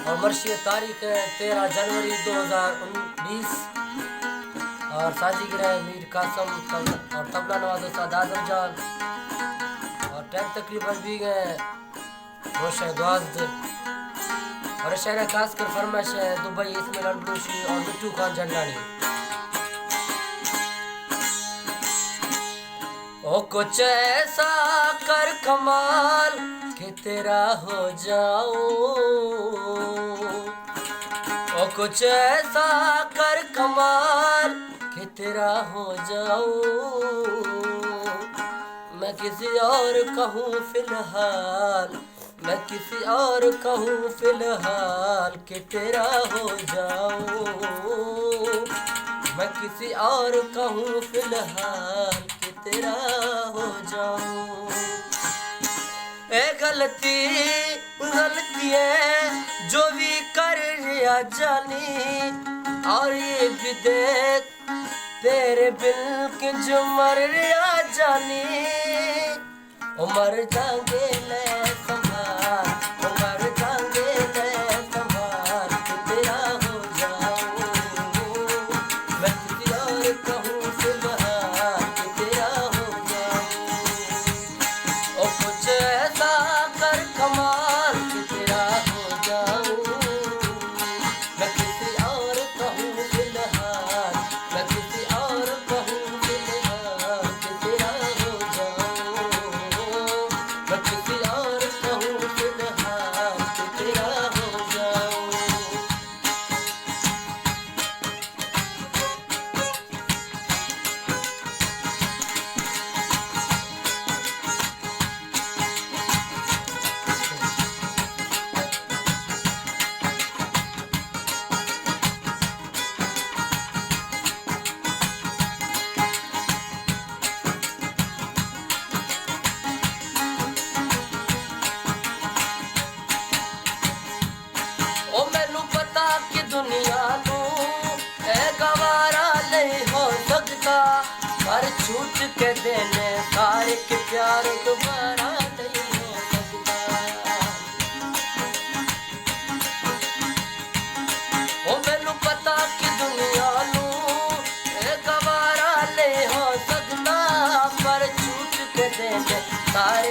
और मर्शी तारीख है 13 जनवरी 2019 और साजिगर है मीर कासम और तबला नवाज उस्ताद आजम जान और टाइम तकरीबन भी गए रोशन द्वाज और शहर खास कर फरमाइश है दुबई इसमें लंडूशी और मिट्टू खान झंडानी। ओ कुछ ऐसा कर कमाल कि तेरा हो जाऊं, ओ कुछ ऐसा कर कमाल कि तेरा हो जाऊं, मैं किसी और कहूँ फिलहाल, मैं किसी और कहूँ फिलहाल कि तेरा हो जाऊं, मैं किसी और कहूँ फिलहाल कि तेरा हो जाऊं। ए गलती गलती है जो भी कर रिया जानी और ये भी देख तेरे बिल के जो मर रिया जानी उमर जागे ले संभाल, उमर जागे ले संभाल कि तेरा हो जाऊं, मैं किसी और कहूँ फिलहाल कि तेरा हो जाऊं। ओ कुछ ऐसा कर कमाल कि तेरा हो जाऊं, मैं किसी और कहूँ फिलहाल, मैं किसी और कहूँ फिलहाल कि तेरा हो जाऊं, मैं किसी और कहूँ फिलहाल कि तेरा हो जाऊं। ओ मैनू पता कि दुनिया नू ए गवारा नहीं हो सकता, पर छूट के देने सारे के प्यार दोबारा नहीं हो सकता। ओ मैनू पता कि दुनिया नू ए गवारा नहीं हो सकता, पर छूट के देने सारे